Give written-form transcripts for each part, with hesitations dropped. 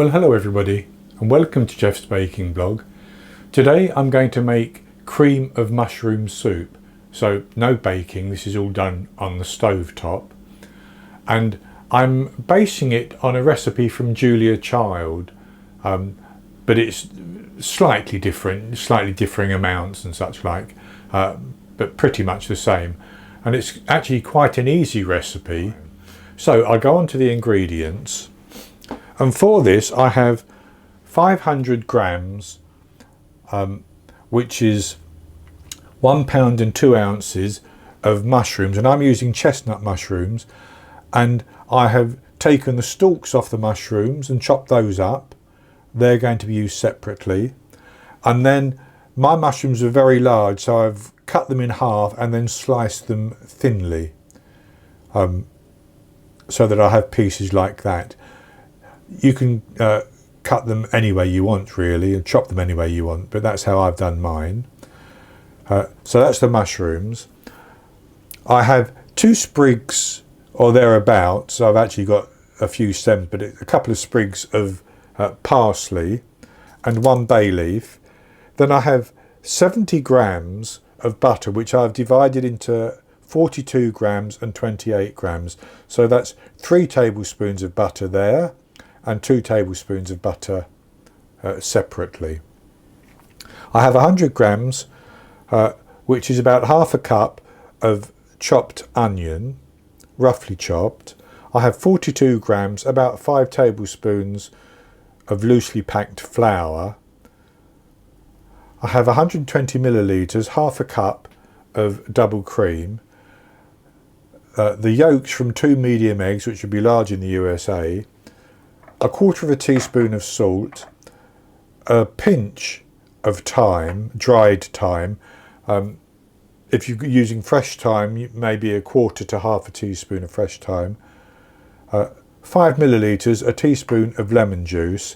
Well, hello everybody and welcome to Jeff's Baking Blog. Today I'm going to make cream of mushroom soup. So no baking, this is all done on the stove top. And I'm basing it on a recipe from Julia Child, but it's slightly different, slightly differing amounts and such like, but pretty much the same. And it's actually quite an easy recipe. So I'll go on to the ingredients. And for this I have 500 grams, which is 1 pound and 2 ounces of mushrooms, and I'm using chestnut mushrooms, and I have taken the stalks off the mushrooms and chopped those up. They're going to be used separately. And then my mushrooms are very large, so I've cut them in half and then sliced them thinly, so that I have pieces like that. You can cut them any way you want really, and chop them any way you want, but that's how I've done mine. So that's the mushrooms. I have 2 sprigs or thereabouts, so I've actually got a few stems, but a couple of sprigs of parsley and 1 bay leaf. Then I have 70 grams of butter, which I've divided into 42 grams and 28 grams. So that's 3 tablespoons of butter there, and 2 tablespoons of butter separately. I have 100 grams, which is about half a cup of chopped onion, roughly chopped. I have 42 grams, about 5 tablespoons of loosely packed flour. I have 120 millilitres, half a cup of double cream. The yolks from 2 medium eggs, which would be large in the USA. 1/4 teaspoon of salt, a pinch of thyme, dried thyme. If you're using fresh thyme, maybe 1/4 to half a teaspoon of fresh thyme. 5 millilitres, a teaspoon of lemon juice.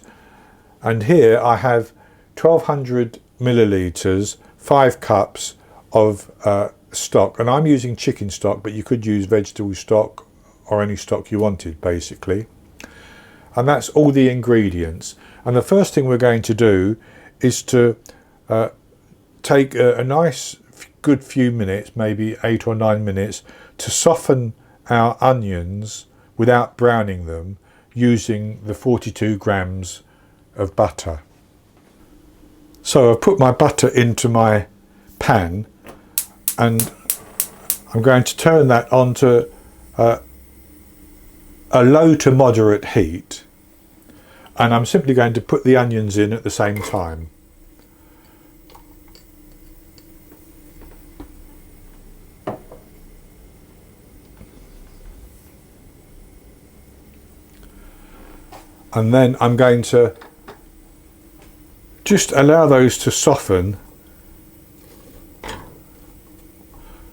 And here I have 1200 millilitres, 5 cups of stock. And I'm using chicken stock, but you could use vegetable stock or any stock you wanted basically. And that's all the ingredients. And the first thing we're going to do is to take a nice good few minutes, maybe 8 or 9 minutes, to soften our onions without browning them, using the 42 grams of butter. So I've put my butter into my pan, and I'm going to turn that onto a low to moderate heat, and I'm simply going to put the onions in at the same time. And then I'm going to just allow those to soften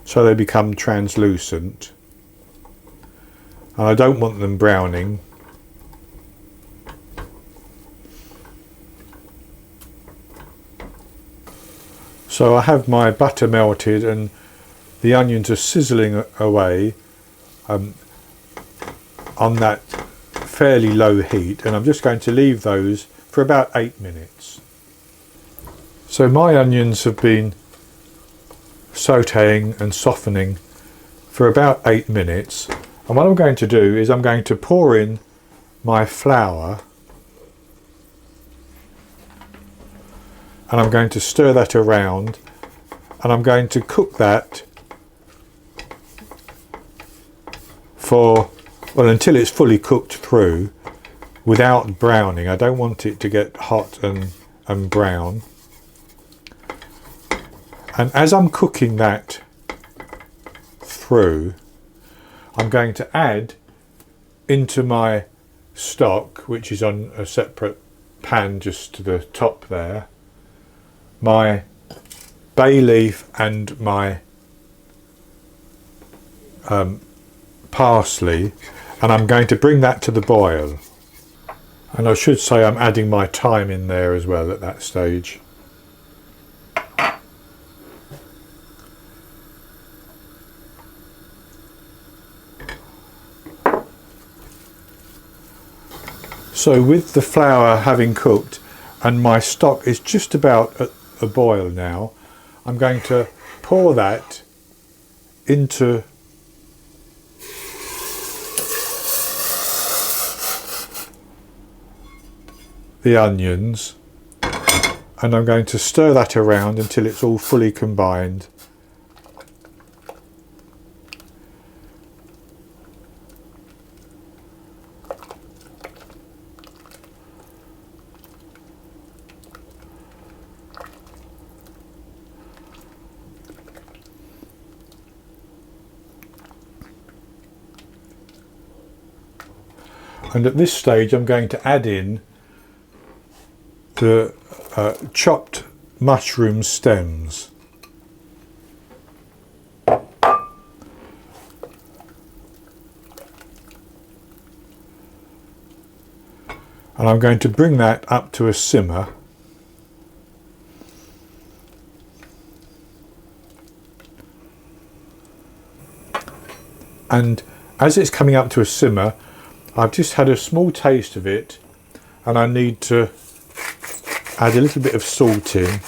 so they become translucent. And I don't want them browning. So I have my butter melted and the onions are sizzling away on that fairly low heat, and I'm just going to leave those for about 8 minutes. So my onions have been sautéing and softening for about 8 minutes, and what I'm going to do is I'm going to pour in my flour, and I'm going to stir that around, and I'm going to cook that for, well, until it's fully cooked through without browning. I don't want it to get hot and brown. And as I'm cooking that through, I'm going to add into my stock, which is on a separate pan just to the top there, my bay leaf and my parsley, and I'm going to bring that to the boil. And I should say I'm adding my thyme in there as well at that stage. So with the flour having cooked and my stock is just about at a boil now, I'm going to pour that into the onions, and I'm going to stir that around until it's all fully combined. And at this stage I'm going to add in the chopped mushroom stems. And I'm going to bring that up to a simmer. And as it's coming up to a simmer, I've just had a small taste of it and I need to add a little bit of salt in.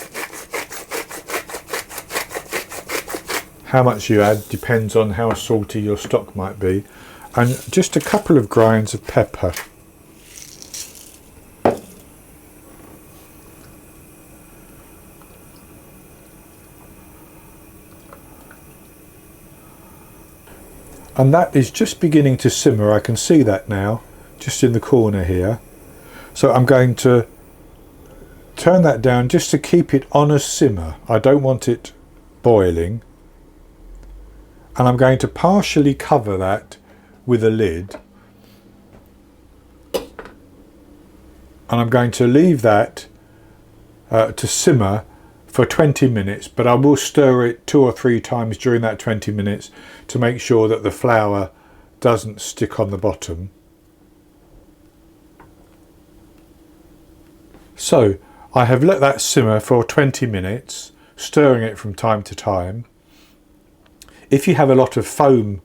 How much you add depends on how salty your stock might be, and just a couple of grinds of pepper. And that is just beginning to simmer. I can see that now, just in the corner here. So I'm going to turn that down just to keep it on a simmer. I don't want it boiling. And I'm going to partially cover that with a lid. And I'm going to leave that to simmer for 20 minutes, but I will stir it 2 or 3 times during that 20 minutes to make sure that the flour doesn't stick on the bottom. So I have let that simmer for 20 minutes, stirring it from time to time. If you have a lot of foam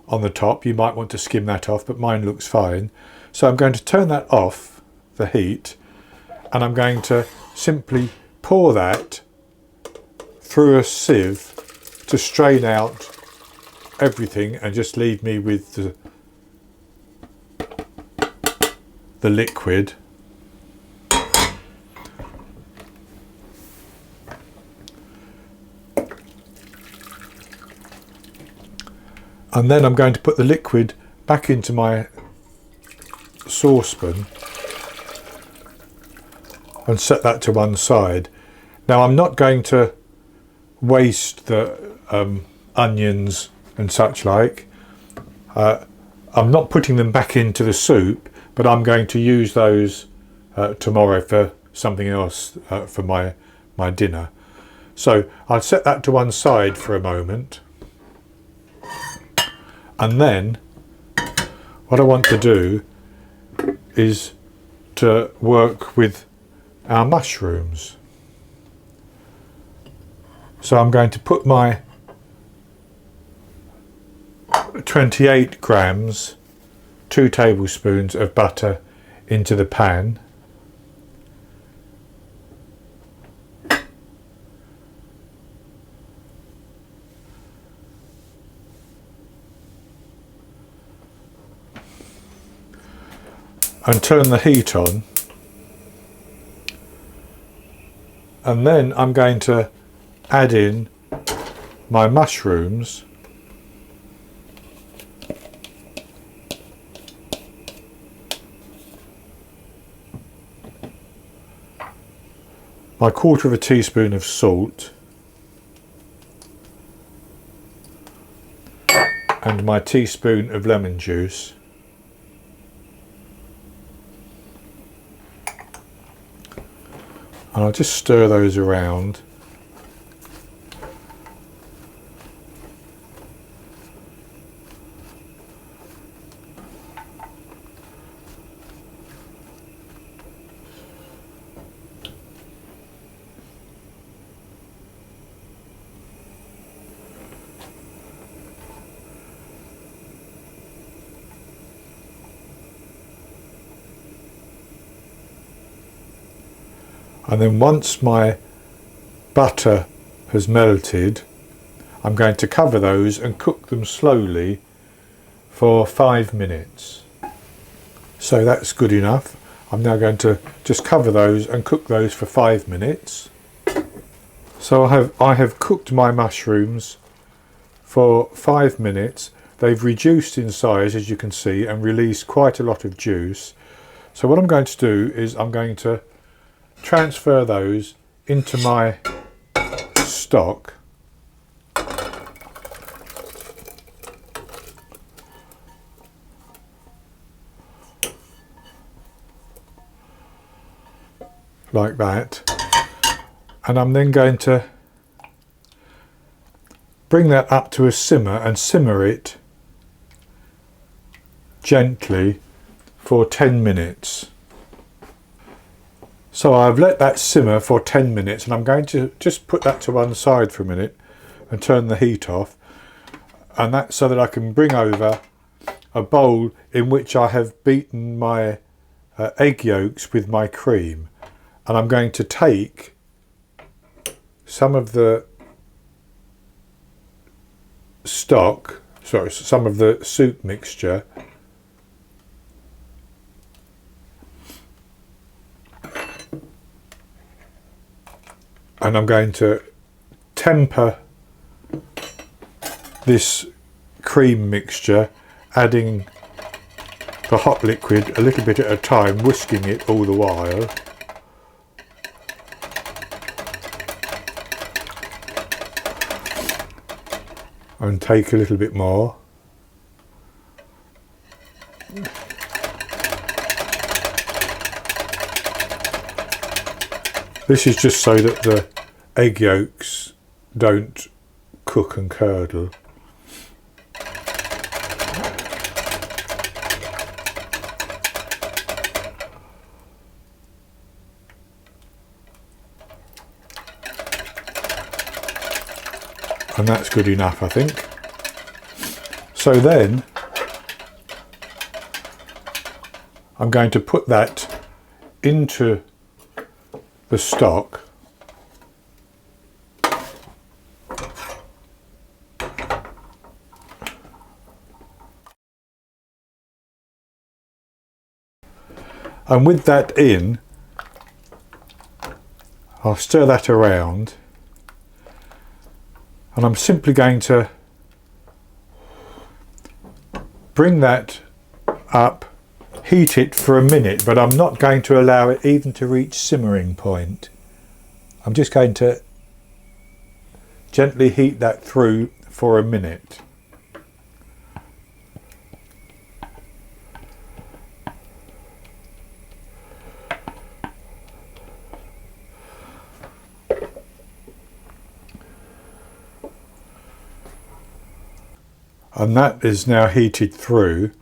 on the top, you might want to skim that off, but mine looks fine. So I'm going to turn that off, the heat, and I'm going to simply pour that through a sieve to strain out everything and just leave me with the liquid. And then I'm going to put the liquid back into my saucepan and set that to one side. Now I'm not going to waste the onions and such like. I'm not putting them back into the soup, but I'm going to use those tomorrow for something else for my dinner. So I'll set that to one side for a moment. And then what I want to do is to work with our mushrooms. So I'm going to put my 28 grams, 2 tablespoons of butter into the pan. And turn the heat on, and then I'm going to add in my mushrooms, my 1/4 teaspoon of salt, and my teaspoon of lemon juice. And I'll just stir those around. And then once my butter has melted, I'm going to cover those and cook them slowly for 5 minutes. So that's good enough. I'm now going to just cover those and cook those for 5 minutes. So I have cooked my mushrooms for 5 minutes. They've reduced in size, as you can see, and released quite a lot of juice. So what I'm going to do is I'm going to transfer those into my stock. Like that. And I'm then going to bring that up to a simmer and simmer it gently for 10 minutes. So I've let that simmer for 10 minutes, and I'm going to just put that to one side for a minute and turn the heat off, and that's so that I can bring over a bowl in which I have beaten my egg yolks with my cream, and I'm going to take some of the some of the soup mixture, and I'm going to temper this cream mixture, adding the hot liquid a little bit at a time, whisking it all the while. And take a little bit more. This is just so that the egg yolks don't cook and curdle. And that's good enough, I think. So then I'm going to put that into the stock. And with that in, I'll stir that around. And I'm simply going to bring that up, heat it for a minute, but I'm not going to allow it even to reach simmering point. I'm just going to gently heat that through for a minute. And that is now heated through,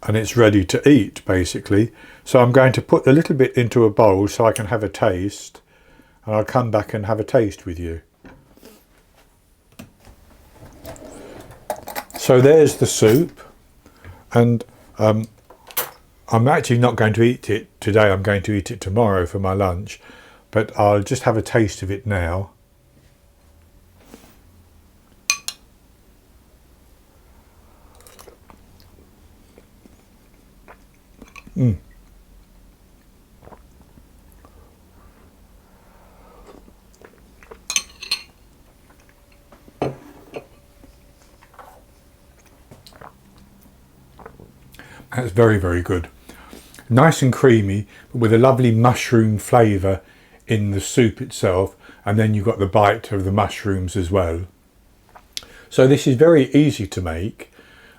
and it's ready to eat basically. So I'm going to put a little bit into a bowl so I can have a taste, and I'll come back and have a taste with you. So there's the soup, and I'm actually not going to eat it today. I'm going to eat it tomorrow for my lunch, but I'll just have a taste of it now. That's very, very good. Nice and creamy, but with a lovely mushroom flavour in the soup itself, and then you've got the bite of the mushrooms as well. So this is very easy to make,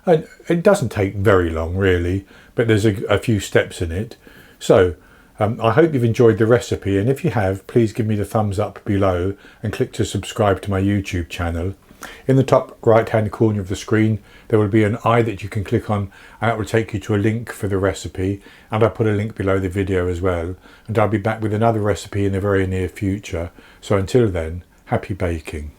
and it doesn't take very long really, but there's a few steps in it. So I hope you've enjoyed the recipe, and if you have, please give me the thumbs up below and click to subscribe to my YouTube channel. In the top right hand corner of the screen there will be an eye that you can click on, and that will take you to a link for the recipe, and I'll put a link below the video as well, and I'll be back with another recipe in the very near future. So until then, happy baking.